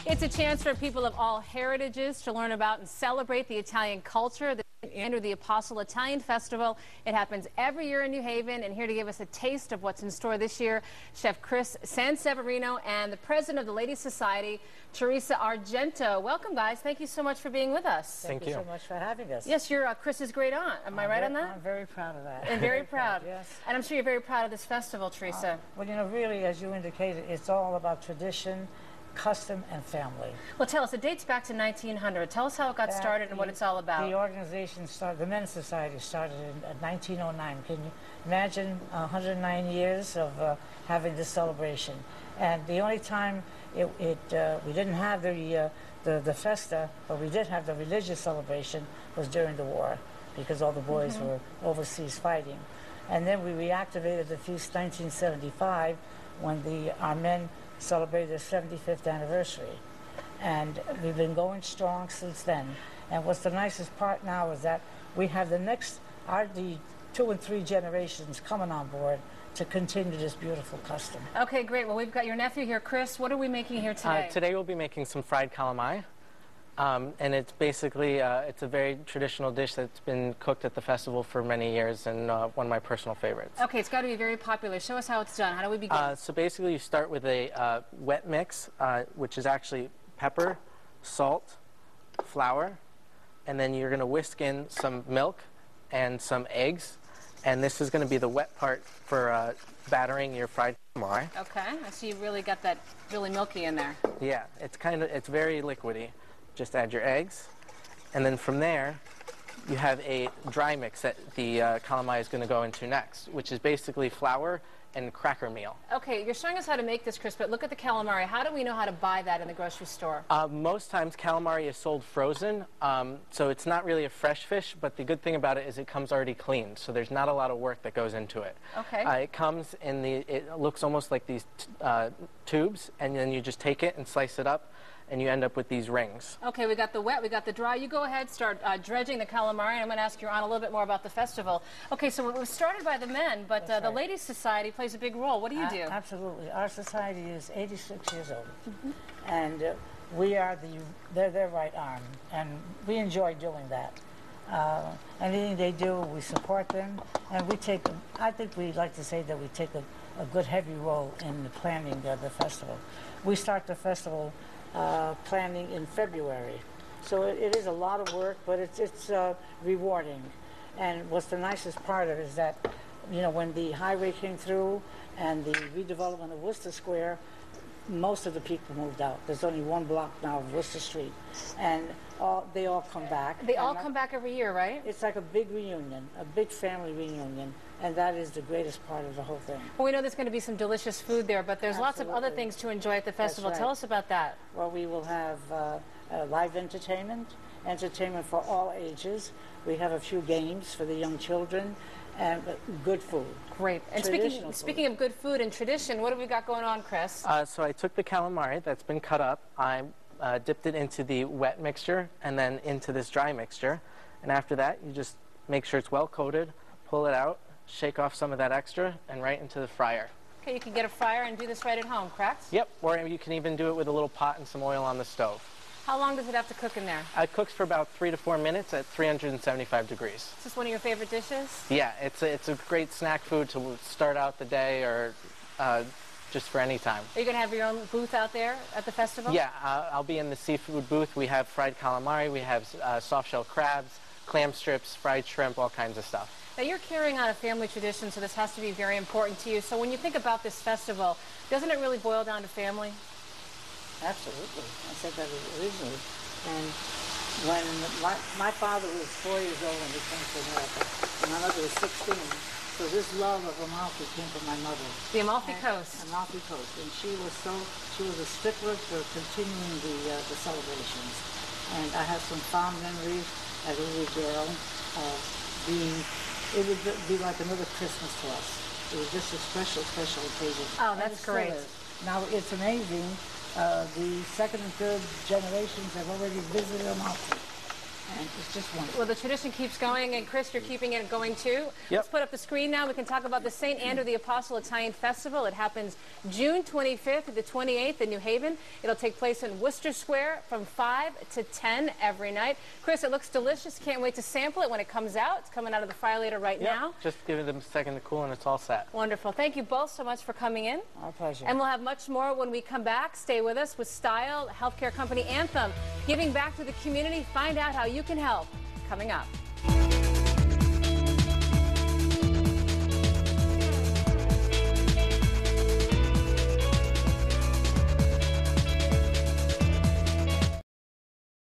It's a chance for people of all heritages to learn about and celebrate the Italian culture. Under the Apostle Italian Festival. It happens every year in New Haven, and here to give us a taste of what's in store this year, Chef Chris Sanseverino and the president of the Ladies Society, Teresa Argento. Welcome, guys. Thank you so much for being with us. Thank you so much for having us. Yes, you're Chris's great aunt. Am I right on that? I'm very proud of that. And very proud. Yes. And I'm sure you're very proud of this festival, Teresa. Well, you know, really, as you indicated, it's all about tradition, custom, and family. Well, tell us, it dates back to 1900. Tell us how it got started and what it's all about. The organization started, the Men's Society started in 1909. Can you imagine 109 years of having this celebration? And the only time we didn't have the festa, but we did have the religious celebration, was during the war, because all the boys were overseas fighting. And then we reactivated the feast 1975 when our men celebrated their 75th anniversary. And we've been going strong since then. And what's the nicest part now is that we have the 2 and 3 generations coming on board to continue this beautiful custom. Okay, great. Well, we've got your nephew here, Chris. What are we making here today? Today we'll be making some fried calamari. And it's basically, it's a very traditional dish that's been cooked at the festival for many years, and one of my personal favorites. Okay, it's got to be very popular. Show us how it's done. How do we begin? So basically you start with a wet mix, which is actually pepper, salt, flour, and then you're going to whisk in some milk and some eggs, and this is going to be the wet part for battering your fried calamari. Okay, I see you really got that really milky in there. Yeah, it's very liquidy. Just add your eggs, and then from there you have a dry mix that the calamari is going to go into next, which is basically flour and cracker meal. Okay, you're showing us how to make this, Chris, but look at the calamari. How do we know how to buy that in the grocery store? Most times calamari is sold frozen, so it's not really a fresh fish, but the good thing about it is it comes already cleaned, so there's not a lot of work that goes into it. Okay. It comes in it looks almost like these tubes, and then you just take it and slice it up, and you end up with these rings. Okay, we got the wet, we got the dry. You go ahead, start dredging the calamari, and I'm going to ask your aunt a little bit more about the festival. Okay, so it was started by the men, but the Ladies Society plays a big role. What do you do? Absolutely. Our society is 86 years old, and we are they're their right arm, and we enjoy doing that. Anything they do, we support them, and I think we like to say that we take a good heavy role in the planning of the festival. We start the festival planning in February. So it is a lot of work, but it's rewarding. And what's the nicest part of it is that, you know, when the highway came through and the redevelopment of Worcester Square, most of the people moved out. There's only one block now of Worcester Street, and they all come back. They all come back every year, right? It's like a big reunion, a big family reunion, and that is the greatest part of the whole thing. Well, we know there's going to be some delicious food there, but there's lots of other things to enjoy at the festival. That's right. Tell us about that. Well, we will have live entertainment for all ages. We have a few games for the young children, and good food. Great. And speaking of good food and tradition, what have we got going on, Chris? So I took the calamari that's been cut up. I dipped it into the wet mixture and then into this dry mixture. And after that, you just make sure it's well coated, pull it out, shake off some of that extra, and right into the fryer. Okay, you can get a fryer and do this right at home, correct? Yep, or you can even do it with a little pot and some oil on the stove. How long does it have to cook in there? It cooks for about 3 to 4 minutes at 375 degrees. Is this one of your favorite dishes? Yeah, it's a great snack food to start out the day or just for any time. Are you going to have your own booth out there at the festival? Yeah, I'll be in the seafood booth. We have fried calamari, we have soft shell crabs, clam strips, fried shrimp, all kinds of stuff. Now, you're carrying on a family tradition, so this has to be very important to you. So when you think about this festival, doesn't it really boil down to family? Absolutely. I said that originally. And when my father was 4 years old when he came to America, and my mother was 16, so this love of Amalfi came from my mother. The Amalfi Coast. Amalfi Coast. And she was a stickler for continuing the celebrations. And I have some fond memories as a little girl it would be like another Christmas to us. It was just a special, special occasion. Oh, that's great. Now, it's amazing. The second and third generations have already visited Amalfi. And it's just wonderful. Well, the tradition keeps going, and Chris, you're keeping it going too. Let's put up the screen now. We can talk about the St. Andrew the Apostle Italian Festival. It happens June 25th to the 28th in New Haven. It'll take place in Worcester Square from 5 to 10 every night. Chris, it looks delicious. Can't wait to sample it when it comes out. It's coming out of the fryer later right now. Just give it a second to cool, and it's all set. Wonderful. Thank you both so much for coming in. Our pleasure. And we'll have much more when we come back. Stay with us with Style, healthcare company Anthem, giving back to the community. Find out how you can help. Coming up.